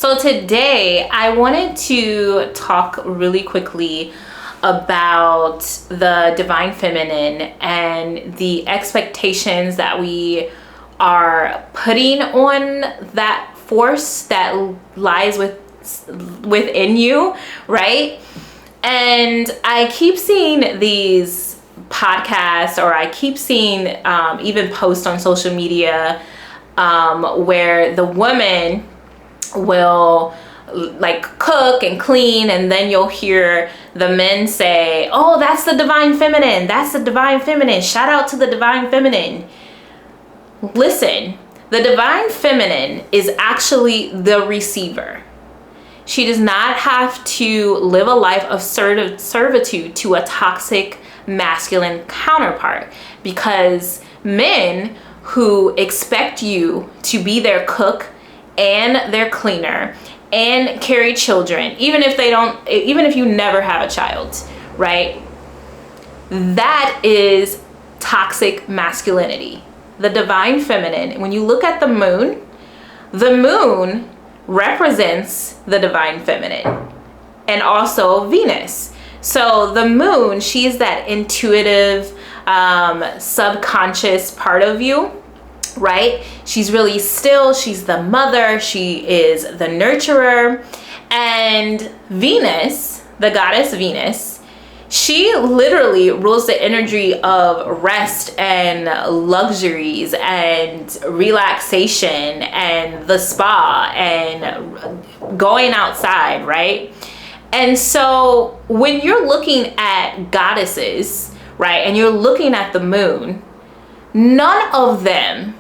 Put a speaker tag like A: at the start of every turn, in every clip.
A: So today I wanted to talk really quickly about the divine feminine and the expectations that we are putting on that force that lies within you, right? And I keep seeing these podcasts, or I keep seeing even posts on social media where the woman will like cook and clean, and then you'll hear the men say, oh, that's the divine feminine, that's the divine feminine, shout out to the divine feminine. Listen, the divine feminine is actually the receiver. She does not have to live a life of servitude to a toxic masculine counterpart, because men who expect you to be their cook and their cleaner and carry children, even if you never have a child, right? That is toxic masculinity. The divine feminine, when you look at the moon represents the divine feminine, and also Venus. So the moon, she's that intuitive, subconscious part of you, right? She's really still, she's the mother, she is the nurturer. And Venus, the goddess Venus, she literally rules the energy of rest and luxuries and relaxation and the spa and going outside, right? And so when you're looking at goddesses, right, and you're looking at the moon, none of them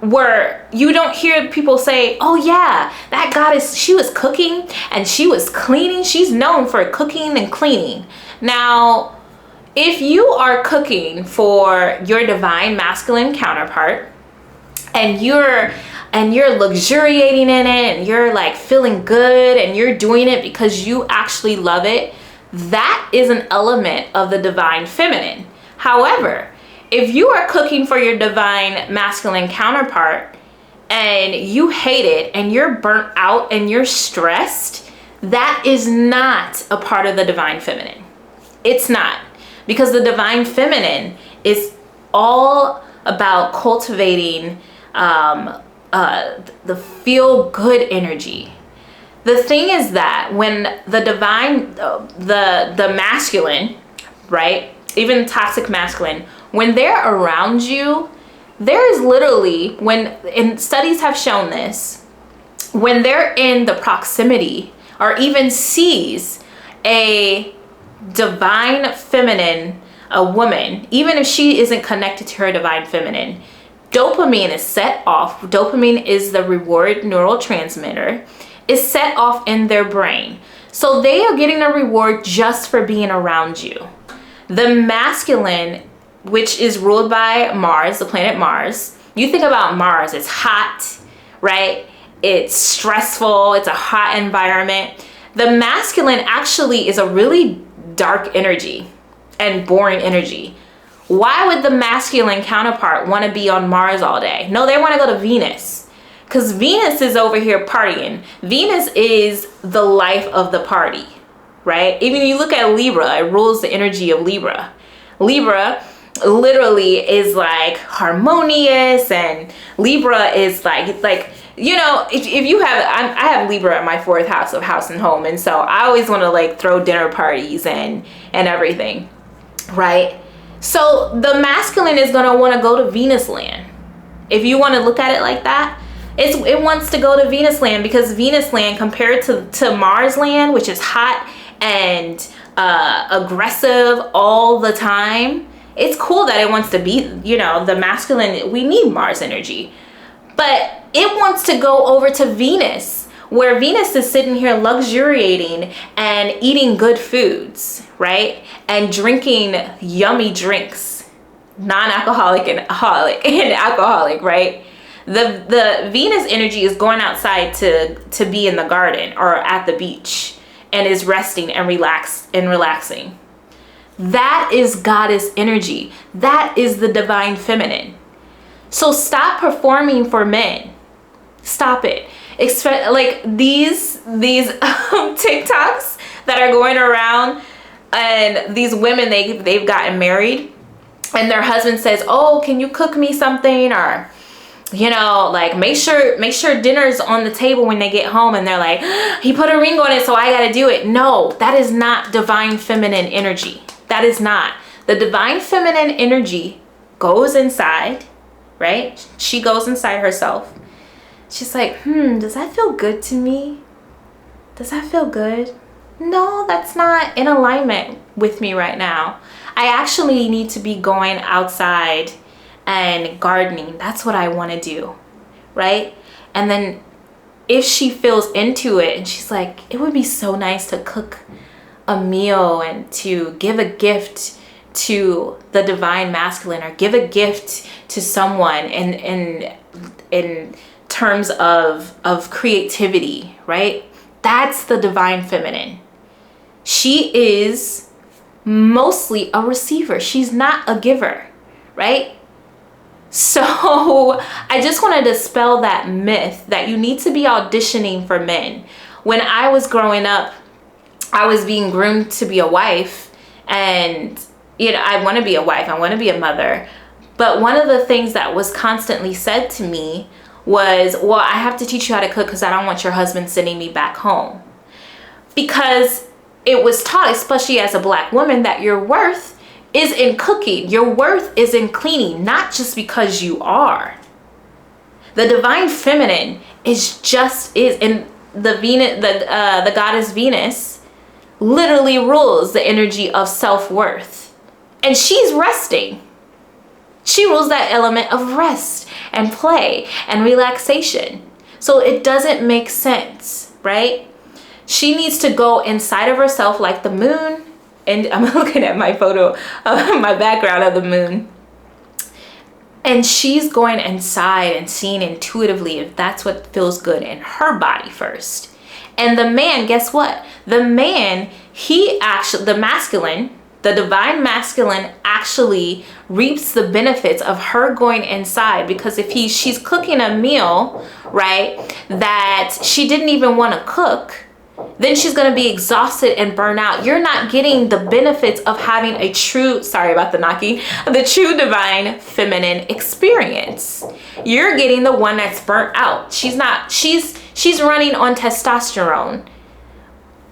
A: you don't hear people say, oh yeah, that goddess, she was cooking and she was cleaning. She's known for cooking and cleaning. Now, if you are cooking for your divine masculine counterpart and you're luxuriating in it and you're like feeling good and you're doing it because you actually love it, that is an element of the divine feminine. However, if you are cooking for your divine masculine counterpart and you hate it and you're burnt out and you're stressed, that is not a part of the divine feminine. It's not, because the divine feminine is all about cultivating the feel good energy. The thing is that when the divine, the masculine, right, even toxic masculine, when they're around you, there is literally, and studies have shown this, when they're in the proximity or even sees a divine feminine, a woman, even if she isn't connected to her divine feminine, dopamine is set off. Dopamine is the reward neurotransmitter, is set off in their brain. So they are getting a reward just for being around you. The masculine, which is ruled by Mars, the planet Mars. You think about Mars, it's hot, right? It's stressful, it's a hot environment. The masculine actually is a really dark energy and boring energy. Why would the masculine counterpart want to be on Mars all day? No, they want to go to Venus, because Venus is over here partying. Venus is the life of the party, right? Even you look at Libra, it rules the energy of Libra. Libra literally is like harmonious, and Libra is like you know, if you have, I have Libra at my fourth house of house and home, and so I always want to like throw dinner parties and everything, right? So the masculine is going to want to go to Venus land. If you want to look at it like that, it wants to go to Venus land, because Venus land compared to Mars land, which is hot and aggressive all the time, it's cool that it wants to be, you know, the masculine. We need Mars energy, but it wants to go over to Venus, where Venus is sitting here luxuriating and eating good foods, right? And drinking yummy drinks, non-alcoholic and alcoholic, right? The Venus energy is going outside to be in the garden or at the beach and is resting and relaxing. That is goddess energy. That is the divine feminine. So stop performing for men. Stop it. Like these TikToks that are going around, and these women, they've gotten married and their husband says, oh, can you cook me something? Or, you know, like make sure dinner's on the table when they get home. And they're like, he put a ring on it, so I gotta do it. No, that is not divine feminine energy. That is not. The divine feminine energy goes inside, right? She goes inside herself. She's like, does that feel good to me? Does that feel good? No, that's not in alignment with me right now. I actually need to be going outside and gardening. That's what I want to do, right? And then if she feels into it and she's like, it would be so nice to cook a meal and to give a gift to the divine masculine, or give a gift to someone in terms of creativity, right? That's the divine feminine. She is mostly a receiver. She's not a giver, right? So I just want to dispel that myth that you need to be auditioning for men. When I was growing up, I was being groomed to be a wife, and you know, I want to be a wife, I want to be a mother. But one of the things that was constantly said to me was, well, I have to teach you how to cook because I don't want your husband sending me back home. Because it was taught, especially as a Black woman, that your worth is in cooking. Your worth is in cleaning, not just because you are. The divine feminine is in the Venus, the goddess Venus literally rules the energy of self-worth. And she's resting. She rules that element of rest and play and relaxation. So it doesn't make sense, right? She needs to go inside of herself like the moon. And I'm looking at my photo of my background of the moon. And she's going inside and seeing intuitively if that's what feels good in her body first. And the man, guess what? The man, the masculine, the divine masculine actually reaps the benefits of her going inside, because if she's cooking a meal, right, that she didn't even want to cook, then she's going to be exhausted and burn out. You're not getting the benefits of having a true, sorry about the knocking, the true divine feminine experience. You're getting the one that's burnt out. She's running on testosterone.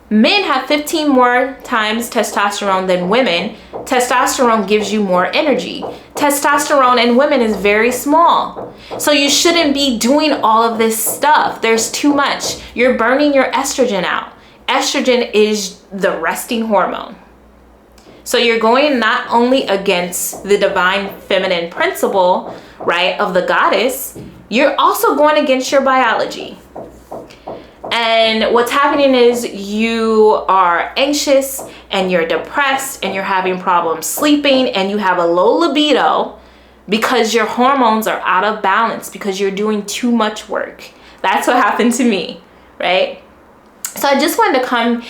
A: Men have 15 more times testosterone than women. Testosterone gives you more energy. Testosterone in women is very small. So you shouldn't be doing all of this stuff. There's too much. You're burning your estrogen out. Estrogen is the resting hormone. So you're going not only against the divine feminine principle, right, of the goddess, you're also going against your biology. And what's happening is you are anxious and you're depressed and you're having problems sleeping and you have a low libido because your hormones are out of balance because you're doing too much work. That's what happened to me, right? So I just wanted to come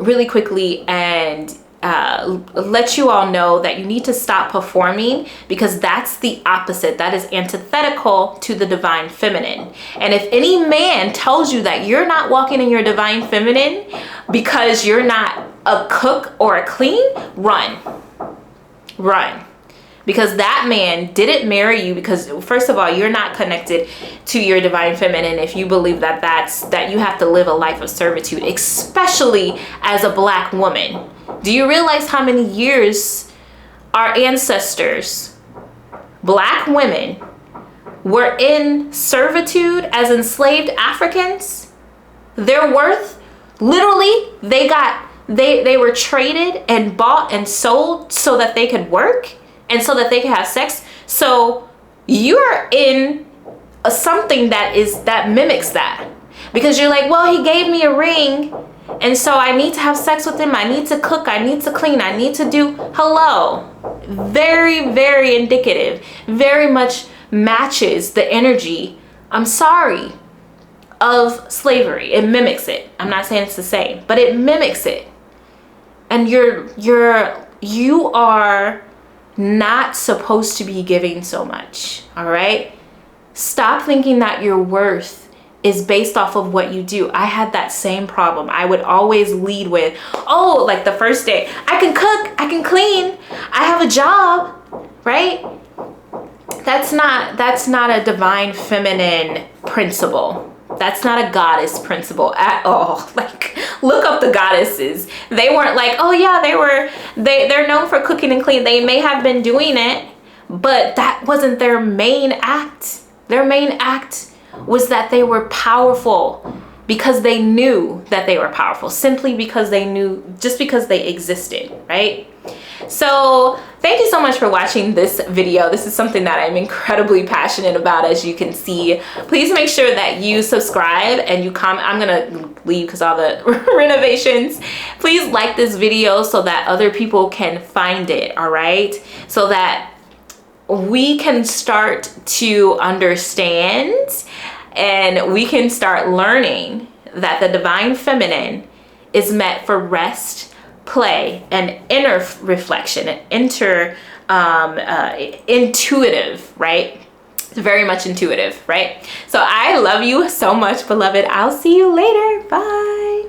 A: really quickly and let you all know that you need to stop performing, because that's the opposite. That is antithetical to the divine feminine. And if any man tells you that you're not walking in your divine feminine because you're not a cook or a clean, run. Because that man didn't marry you because, first of all, you're not connected to your divine feminine if you believe that you have to live a life of servitude, especially as a Black woman. Do you realize how many years our ancestors, Black women, were in servitude as enslaved Africans? Their worth, literally, they were traded and bought and sold so that they could work and so that they could have sex. So you're in something that mimics that, because you're like, well, he gave me a ring, and so I need to have sex with him. I need to cook. I need to clean. I need to do, hello. Very, very indicative. Very much matches the energy, I'm sorry, of slavery. It mimics it. I'm not saying it's the same, but it mimics it. And you are not supposed to be giving so much, all right? Stop thinking that your worth is based off of what you do. I had that same problem. I would always lead with, oh, like the first day, I can cook, I can clean, I have a job, right? That's not a divine feminine principle. That's not a goddess principle at all. Like, look up the goddesses. They weren't like, oh yeah, they're known for cooking and clean. They may have been doing it, but that wasn't their main act. Their main act was that they were powerful because they knew that they were powerful, simply because they knew, just because they existed, right? So thank you so much for watching this video. This is something that I'm incredibly passionate about, as you can see. Please make sure that you subscribe and you comment. I'm gonna leave because all the renovations. Please like this video so that other people can find it, all right? So that we can start to understand and we can start learning that the divine feminine is meant for rest, play, and inner reflection, and intuitive, right? It's very much intuitive, right? So I love you so much, beloved. I'll see you later. Bye.